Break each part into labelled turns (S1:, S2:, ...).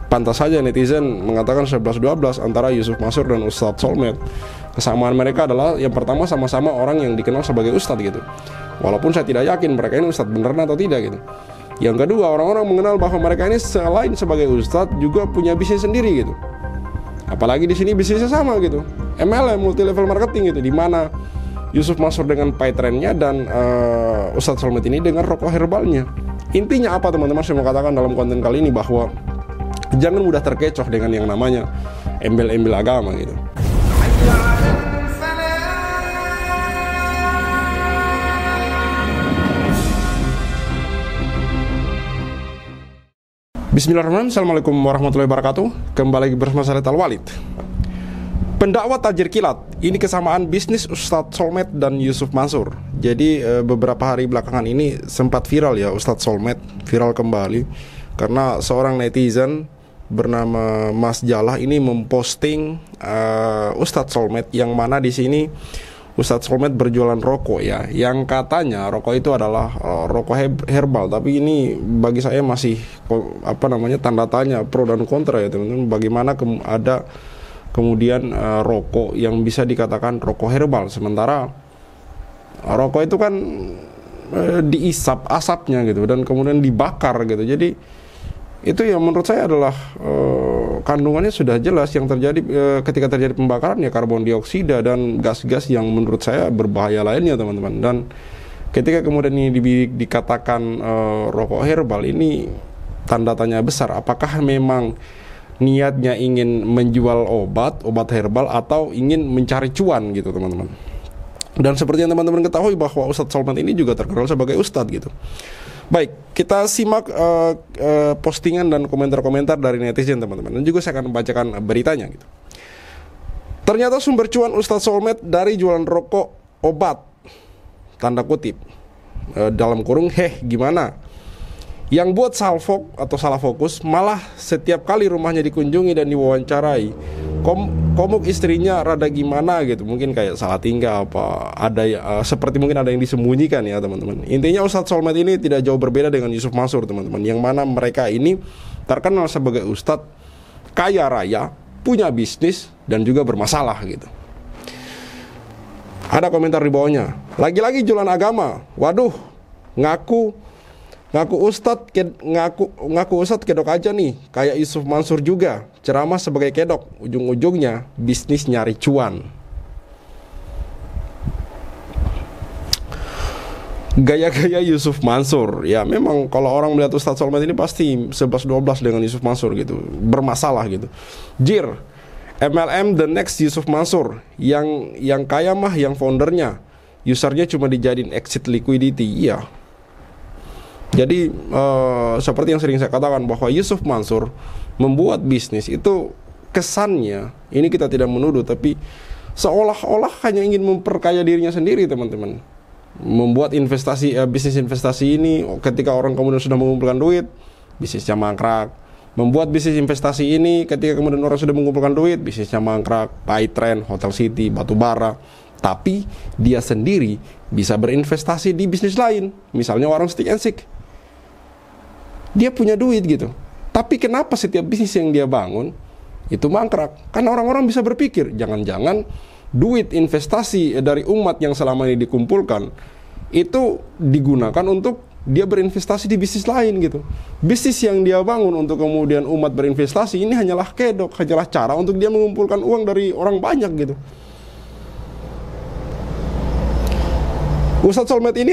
S1: Pantas saja netizen mengatakan 11-12 antara Yusuf Mansur dan Ustadz Solmed. Kesamaan mereka adalah yang pertama sama-sama orang yang dikenal sebagai ustadz gitu. Walaupun saya tidak yakin mereka ini ustadz beneran atau tidak gitu. Yang kedua, orang-orang mengenal bahwa mereka ini selain sebagai ustadz juga punya bisnis sendiri gitu. Apalagi di sini bisnisnya sama gitu, MLM, multi level marketing gitu, di mana Yusuf Mansur dengan paytrendnya dan Ustadz Solmed ini dengan rokok herbalnya. Intinya apa teman-teman, saya mau katakan dalam konten kali ini bahwa jangan mudah terkecoh dengan yang namanya embel-embel agama gitu. Bismillahirrahmanirrahim. Assalamualaikum warahmatullahi wabarakatuh. Kembali bersama saya Al-Walid. Pendakwah tajir kilat. Ini kesamaan bisnis Ustadz Solmed dan Yusuf Mansur. Jadi beberapa hari belakangan ini sempat viral ya Ustadz Solmed, viral kembali karena seorang netizen bernama Mas Jalah ini memposting Ustadz Solmed, yang mana di sini Ustadz Solmed berjualan rokok ya, yang katanya rokok itu adalah rokok herbal. Tapi ini bagi saya masih tanda tanya, pro dan kontra ya teman-teman. Bagaimana ada kemudian rokok yang bisa dikatakan rokok herbal, sementara rokok itu kan diisap asapnya gitu dan kemudian dibakar gitu. Jadi itu yang menurut saya adalah kandungannya sudah jelas. Yang terjadi ketika terjadi pembakaran ya karbon dioksida dan gas-gas yang menurut saya berbahaya lainnya teman-teman. Dan ketika kemudian ini dikatakan rokok herbal, ini tanda tanya besar, apakah memang niatnya ingin menjual obat herbal atau ingin mencari cuan gitu teman-teman. Dan seperti yang teman-teman ketahui bahwa Ustadz Solmed ini juga terkenal sebagai ustadz gitu. Baik, kita simak postingan dan komentar-komentar dari netizen teman-teman, dan juga saya akan membacakan beritanya gitu. Ternyata sumber cuan Ustadz Solmed dari jualan rokok obat, tanda kutip, dalam kurung, gimana? Yang buat salfok atau salah fokus, malah setiap kali rumahnya dikunjungi dan diwawancarai, komuk istrinya rada gimana gitu, mungkin kayak salah tinggal apa ada seperti mungkin ada yang disembunyikan ya teman-teman. Intinya Ustadz Solmed ini tidak jauh berbeda dengan Yusuf Mansur teman-teman, yang mana mereka ini terkenal sebagai ustadz kaya raya, punya bisnis dan juga bermasalah gitu. Ada komentar di bawahnya, lagi-lagi jualan agama, waduh, ngaku ustadz kedok aja nih, kayak Yusuf Mansur juga ceramah sebagai kedok, ujung-ujungnya bisnis nyari cuan. Gaya-gaya Yusuf Mansur ya, memang kalau orang melihat Ustadz Solmed ini pasti 11-12 dengan Yusuf Mansur gitu, bermasalah gitu. Jir, MLM the next Yusuf Mansur, yang kaya mah yang foundernya, usernya cuma dijadiin exit liquidity. Iya. Jadi seperti yang sering saya katakan bahwa Yusuf Mansur membuat bisnis itu kesannya, ini kita tidak menuduh, tapi seolah-olah hanya ingin memperkaya dirinya sendiri teman-teman. Membuat bisnis investasi ini, ketika orang kemudian sudah mengumpulkan duit, bisnisnya mangkrak. Membuat bisnis investasi ini, ketika kemudian orang sudah mengumpulkan duit, bisnisnya mangkrak. Paytrend, Hotel City, batubara. Tapi dia sendiri bisa berinvestasi di bisnis lain, misalnya warung stick and stick. Dia punya duit gitu, tapi kenapa setiap bisnis yang dia bangun itu mangkrak? Karena orang-orang bisa berpikir, jangan-jangan duit investasi dari umat yang selama ini dikumpulkan itu digunakan untuk dia berinvestasi di bisnis lain gitu. Bisnis yang dia bangun untuk kemudian umat berinvestasi ini hanyalah kedok, hanyalah cara untuk dia mengumpulkan uang dari orang banyak gitu. Ustadz Solmed ini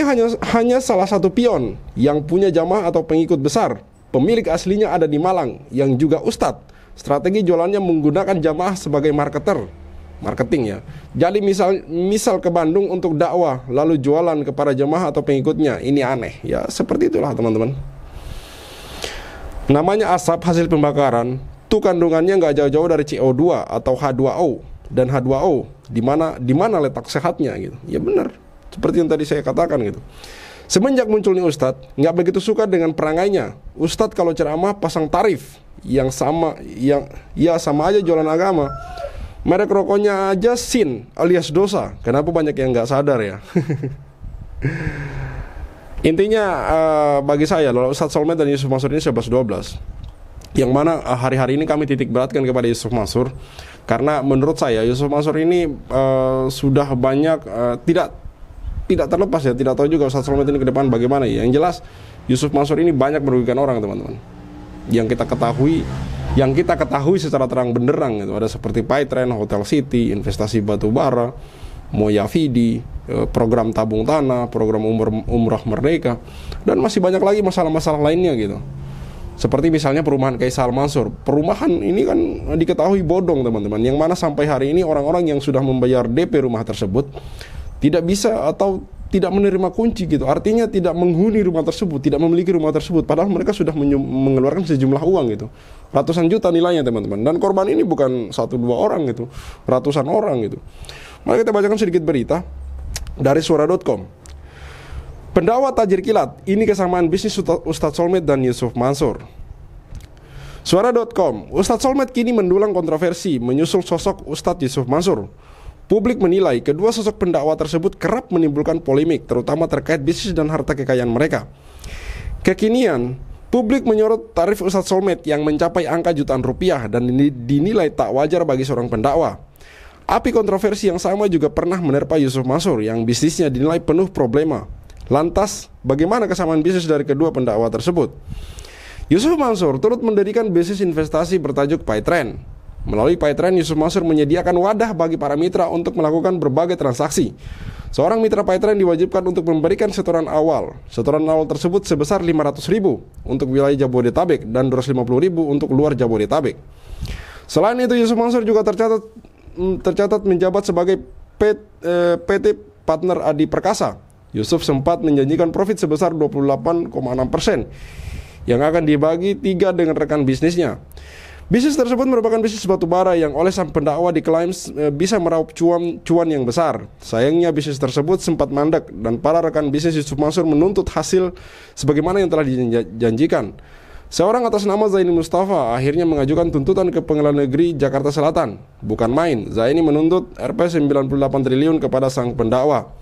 S1: hanya salah satu pion yang punya jamaah atau pengikut besar. Pemilik aslinya ada di Malang, yang juga ustadz. Strategi jualannya menggunakan jamaah sebagai marketing ya. Jadi misal ke Bandung untuk dakwah, lalu jualan kepada jamaah atau pengikutnya. Ini aneh ya, seperti itulah teman-teman. Namanya asap hasil pembakaran, tuh kandungannya nggak jauh-jauh dari CO2 atau H2O dan H2O. Di mana letak sehatnya gitu? Ya benar. Seperti yang tadi saya katakan gitu. Semenjak munculnya Ustadz, nggak begitu suka dengan perangainya. Ustadz kalau ceramah pasang tarif yang sama aja jualan agama. Merek rokoknya aja sin alias dosa. Kenapa banyak yang nggak sadar ya? Intinya bagi saya, Ustadz Solmed dan Yusuf Mansur ini 11-12. Yang mana hari-hari ini kami titik beratkan kepada Yusuf Mansur, karena menurut saya Yusuf Mansur ini sudah banyak tidak terlepas ya, tidak tahu juga Ustadz Solmed ini ke depan bagaimana ya. Yang jelas Yusuf Mansur ini banyak merugikan orang, teman-teman. Yang kita ketahui secara terang benderang itu ada seperti Paytrend, Hotel City, investasi batu bara, Moyavidi, program tabung tanah, program umrah merdeka, dan masih banyak lagi masalah-masalah lainnya gitu. Seperti misalnya perumahan Kaisal Mansur. Perumahan ini kan diketahui bodong, teman-teman, yang mana sampai hari ini orang-orang yang sudah membayar DP rumah tersebut tidak bisa atau tidak menerima kunci gitu. Artinya tidak menghuni rumah tersebut, tidak memiliki rumah tersebut, padahal mereka sudah mengeluarkan sejumlah uang gitu, ratusan juta nilainya, teman-teman. Dan korban ini bukan 1-2 orang gitu, ratusan orang gitu. Mari kita bacakan sedikit berita dari suara.com. Pendakwa tajir kilat, ini kesamaan bisnis Ustadz Solmed dan Yusuf Mansur. Suara.com, Ustadz Solmed kini mendulang kontroversi menyusul sosok Ustadz Yusuf Mansur. Publik menilai kedua sosok pendakwa tersebut kerap menimbulkan polemik, terutama terkait bisnis dan harta kekayaan mereka. Kekinian, publik menyorot tarif Ustadz Solmed yang mencapai angka jutaan rupiah dan dinilai tak wajar bagi seorang pendakwa. Api kontroversi yang sama juga pernah menerpa Yusuf Mansur yang bisnisnya dinilai penuh problema. Lantas, bagaimana kesamaan bisnis dari kedua pendakwa tersebut? Yusuf Mansur turut mendirikan bisnis investasi bertajuk Paytrend. Melalui Paytrend, Yusuf Mansur menyediakan wadah bagi para mitra untuk melakukan berbagai transaksi. Seorang mitra Paytrend diwajibkan untuk memberikan setoran awal. Setoran awal tersebut sebesar 500.000 untuk wilayah Jabodetabek dan 250.000 untuk luar Jabodetabek. Selain itu, Yusuf Mansur juga tercatat menjabat sebagai PT Partner Adi Perkasa. Yusuf sempat menjanjikan profit sebesar 28,6% yang akan dibagi 3 dengan rekan bisnisnya. Bisnis tersebut merupakan bisnis batubara yang oleh sang pendakwa diklaim bisa meraup cuan yang besar. Sayangnya bisnis tersebut sempat mandek dan para rekan bisnis Yusuf Mansur menuntut hasil sebagaimana yang telah dijanjikan. Seorang atas nama Zaini Mustafa akhirnya mengajukan tuntutan ke Pengadilan Negeri Jakarta Selatan. Bukan main, Zaini menuntut Rp 98 triliun kepada sang pendakwa.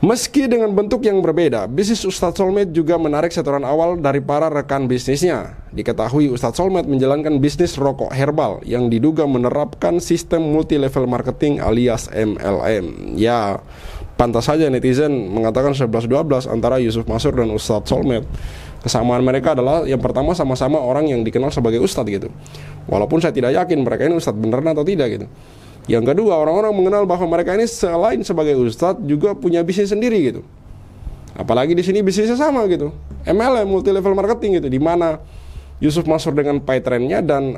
S1: Meski dengan bentuk yang berbeda, bisnis Ustadz Solmed juga menarik setoran awal dari para rekan bisnisnya. Diketahui Ustadz Solmed menjalankan bisnis rokok herbal yang diduga menerapkan sistem multi-level marketing alias MLM. Ya, pantas saja netizen mengatakan 11-12 antara Yusuf Mansur dan Ustadz Solmed. Kesamaan mereka adalah yang pertama sama-sama orang yang dikenal sebagai Ustadz gitu. Walaupun saya tidak yakin mereka ini Ustadz beneran atau tidak gitu. Yang kedua, orang-orang mengenal bahwa mereka ini selain sebagai ustadz juga punya bisnis sendiri gitu. Apalagi di sini bisnisnya sama gitu, MLM, multi level marketing gitu, di mana Yusuf Mansur dengan Paytrendnya dan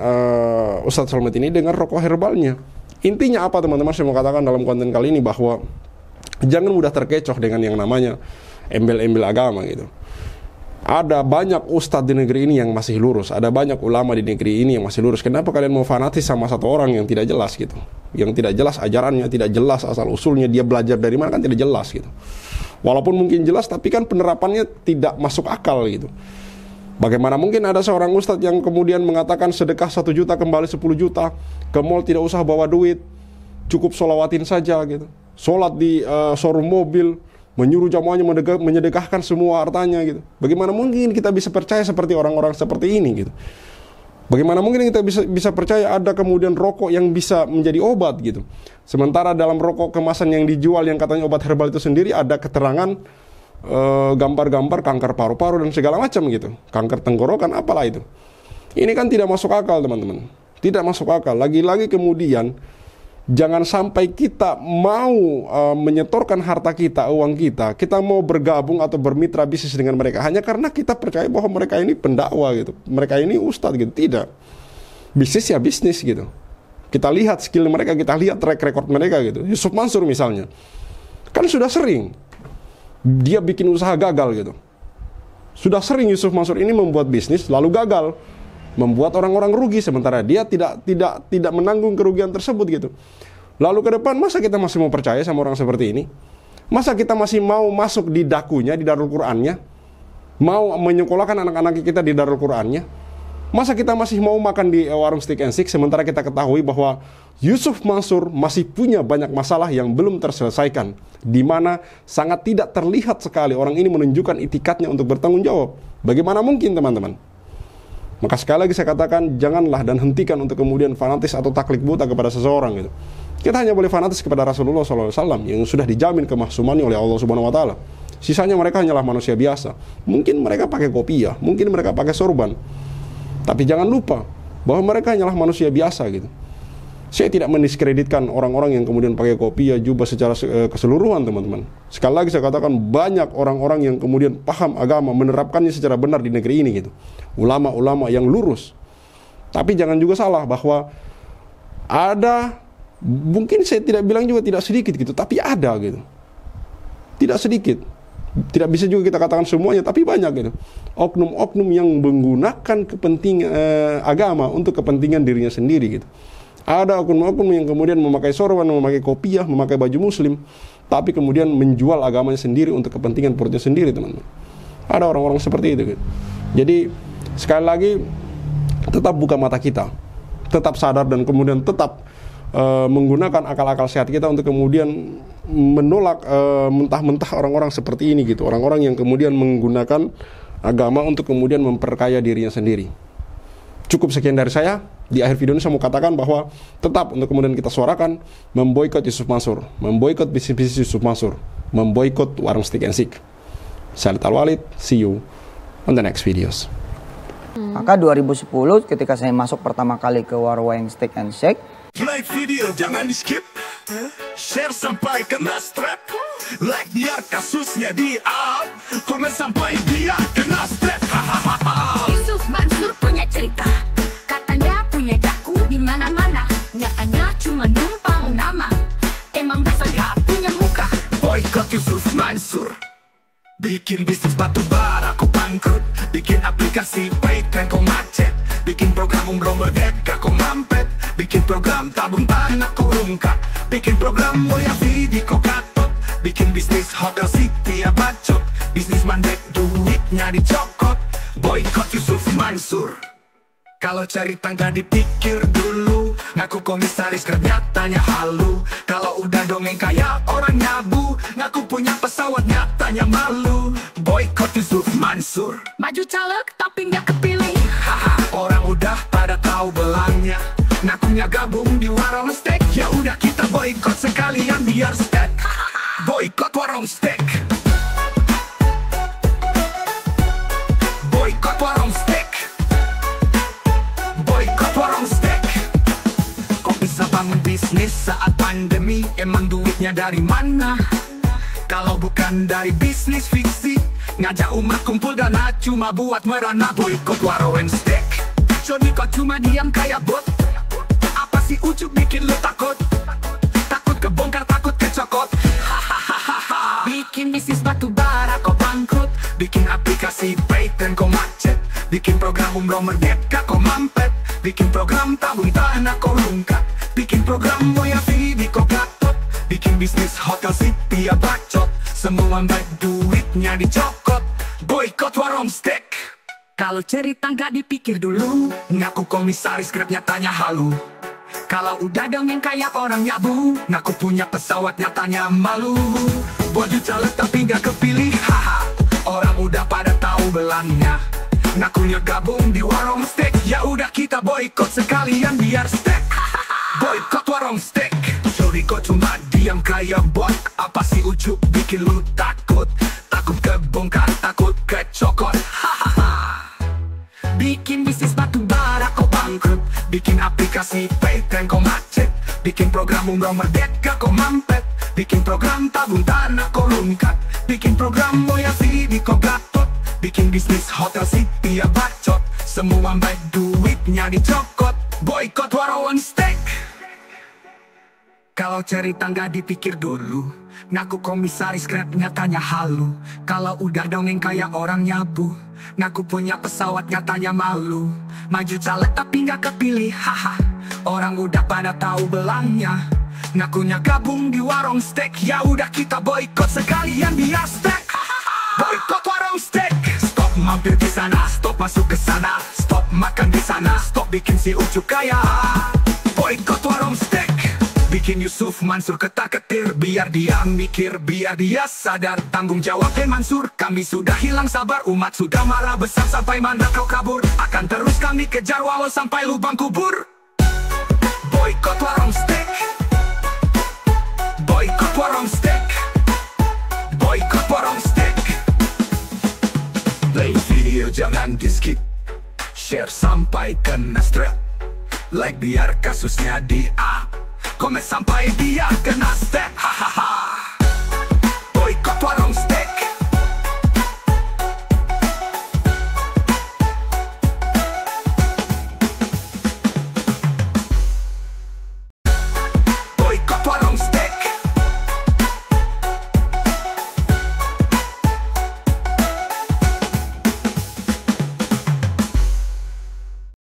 S1: Ustadz Solmed ini dengan rokok herbalnya. Intinya apa, teman-teman? Saya mau katakan dalam konten kali ini bahwa jangan mudah terkecoh dengan yang namanya embel-embel agama gitu. Ada banyak ustadz di negeri ini yang masih lurus. Ada banyak ulama di negeri ini yang masih lurus. Kenapa kalian mau fanatis sama satu orang yang tidak jelas gitu? Yang tidak jelas ajarannya, tidak jelas asal-usulnya, dia belajar dari mana kan tidak jelas gitu. Walaupun mungkin jelas, tapi kan penerapannya tidak masuk akal gitu. Bagaimana mungkin ada seorang ustadz yang kemudian mengatakan sedekah 1 juta kembali 10 juta, ke mall tidak usah bawa duit, cukup sholawatin saja gitu. Sholat di showroom mobil, menyuruh jamaahnya menyedekahkan semua hartanya gitu. Bagaimana mungkin kita bisa percaya seperti orang-orang seperti ini gitu? Bagaimana mungkin kita bisa percaya ada kemudian rokok yang bisa menjadi obat gitu? Sementara dalam rokok kemasan yang dijual yang katanya obat herbal itu sendiri ada keterangan gambar-gambar kanker paru-paru dan segala macam gitu. Kanker tenggorokan apalah itu. Ini kan tidak masuk akal, teman-teman. Tidak masuk akal. Lagi-lagi kemudian jangan sampai kita mau menyetorkan harta kita, uang kita mau bergabung atau bermitra bisnis dengan mereka hanya karena kita percaya bahwa mereka ini pendakwa gitu, mereka ini ustadz gitu. Tidak, bisnis ya bisnis gitu. Kita lihat skill mereka, kita lihat track record mereka gitu. Yusuf Mansur misalnya, kan sudah sering dia bikin usaha gagal gitu. Sudah sering Yusuf Mansur ini membuat bisnis lalu gagal, membuat orang-orang rugi, sementara dia tidak menanggung kerugian tersebut gitu. Lalu ke depan masa kita masih mau percaya sama orang seperti ini? Masa kita masih mau masuk di dakunya, di Darul Qurannya? Mau menyekolahkan anak-anak kita di Darul Qurannya? Masa kita masih mau makan di warung steak and shake sementara kita ketahui bahwa Yusuf Mansur masih punya banyak masalah yang belum terselesaikan, di mana sangat tidak terlihat sekali orang ini menunjukkan itikadnya untuk bertanggung jawab. Bagaimana mungkin, teman-teman? Maka sekali lagi saya katakan, janganlah dan hentikan untuk kemudian fanatis atau taklid buta kepada seseorang gitu. Kita hanya boleh fanatis kepada Rasulullah SAW yang sudah dijamin kemahsumannya oleh Allah Subhanahu Wa Taala. Sisanya mereka hanyalah manusia biasa. Mungkin mereka pakai kopiah, mungkin mereka pakai sorban, tapi jangan lupa bahwa mereka hanyalah manusia biasa gitu. Saya tidak mendiskreditkan orang-orang yang kemudian pakai kopiah, jubah secara keseluruhan, teman-teman. Sekali lagi saya katakan, banyak orang-orang yang kemudian paham agama, menerapkannya secara benar di negeri ini gitu. Ulama-ulama yang lurus. Tapi jangan juga salah bahwa ada, mungkin saya tidak bilang juga tidak sedikit gitu, tapi ada gitu. Tidak sedikit. Tidak bisa juga kita katakan semuanya, tapi banyak gitu. Oknum-oknum yang menggunakan kepentingan agama untuk kepentingan dirinya sendiri gitu. Ada oknum-oknum yang kemudian memakai sorban, memakai kopiah, memakai baju muslim, tapi kemudian menjual agamanya sendiri untuk kepentingan perutnya sendiri, teman-teman. Ada orang-orang seperti itu gitu. Jadi sekali lagi, tetap buka mata kita, tetap sadar dan kemudian tetap menggunakan akal-akal sehat kita untuk kemudian menolak mentah-mentah orang-orang seperti ini gitu. Orang-orang yang kemudian menggunakan agama untuk kemudian memperkaya dirinya sendiri. Cukup sekian dari saya. Di akhir video ini saya mau katakan bahwa tetap untuk kemudian kita suarakan memboikot Yusuf Mansur, memboikot bisnis-bisnis Yusuf Mansur, memboikot warung Stick and Shake. Saya Khalid Al-Walid, see you on the next videos.
S2: Maka 2010 ketika saya masuk pertama kali ke warung Stick and Shake,
S3: like video jangan di skip, share sampai kena strap, like biar kasusnya di up, komen sampai dia kena strap.
S4: Yusuf Mansur punya cerita, katanya punya daku di mana-mana, nyatanya cuma numpang nama, emang dasar gak punya muka.
S3: Boykot Yusuf Mansur, bikin bisnis batu bara kau bangkrut, bikin aplikasi Paytren kau macet, bikin program umroh merdeka kau mampet, bikin program tabung tanah kau rungkat, bikin program Moya Vidi kau katot, bikin bisnis hotel city ya bacot, bisnis mandek duitnya dicokot. Boykot Yusuf Mansur. Kalau cari tangga dipikir dulu, ngaku komisaris nyatanya halu. Kalau udah dongeng kayak orang nyabu, ngaku punya pesawat nyatanya malu. Boykot Yusuf Mansur.
S4: Maju caleg tapi nggak kepilih.
S3: Haha, orang udah pada tahu belangnya, ngakunya gabung di warung steak. Ya udah kita boykot sekalian biar steak. Boykot warung steak. Boykot warung steak. Boykot warung steak. Kok bisa bangun bisnis saat pandemi? Emang duitnya dari mana? Kalau bukan dari bisnis fiksi, ngajak umat kumpul dana cuma buat merana. Boykot warung steak. Jadi kok cuma diam kayak bot? Apa sih ujuk bikin lu takut? Takut kebongkar, takut kecokot. Hahaha.
S4: Bikin bisnis batu bara kok bangkrut,
S3: Bikin aplikasi Paytren kau macet, bikin program umroh merdeka kau mampet, bikin program tabung tanah kau rungkat, bikin program Moya Vidi kau gatot, bikin bisnis hotel city ya bacot, semua baik duitnya dicokot. Boykot warung steak.
S4: kalau cerita nggak dipikir dulu.
S3: Ngaku komisaris grab nyatanya halu. Kalau udah dongeng kayak orang nyabu, ngaku punya pesawat nyatanya malu. Baju caleg tapi nggak kepilih, haha. Orang udah pada tahu belangnya, ngakunya gabung di warung steak. Ya udah kita boykot sekalian biar steak. Boykot warung steak. Sorry kok cuma diam kayak bot. Apa sih ujuk bikin lu takut? Takut kebongkar, takut kecokot. Bikin bisnis batu bara kau bangkrut, bikin aplikasi Paytren kau macet, bikin program umroh merdeka kau mampet, bikin program tabung tanah kau rungkat, bikin program Moya Vidi kau gatot, bikin bisnis hotel city ya bacot, semua baik duitnya dicokot. Boykot warung steak. Kalau cerita nggak dipikir dulu, ngaku komisaris grab nyatanya halu. Kalau udah dongeng kayak orang nyabu, ngaku punya pesawat nyatanya malu. Maju caleg tapi nggak kepilih, haha. Orang udah pada tahu belangnya, ngakunya gabung di warung steak. Ya udah kita boykot sekalian biar steak. Boykot warung steak. Stop mampir di sana, stop masuk ke sana, stop makan di sana, stop bikin si ujuk kaya. Boykot warung steak. bikin Yusuf Mansur ketar-ketir. Biar dia mikir, biar dia sadar tanggung jawab Mansur. Kami sudah hilang sabar, umat sudah marah besar. Sampai mana kau kabur, akan terus kami kejar walau sampai lubang kubur. Boykot warung steak, boykot warung steak, boykot warung steak. Play video jangan di skip, share sampai kena strap. Like biar kasusnya di up, komen sampai dia kena step. Hahaha.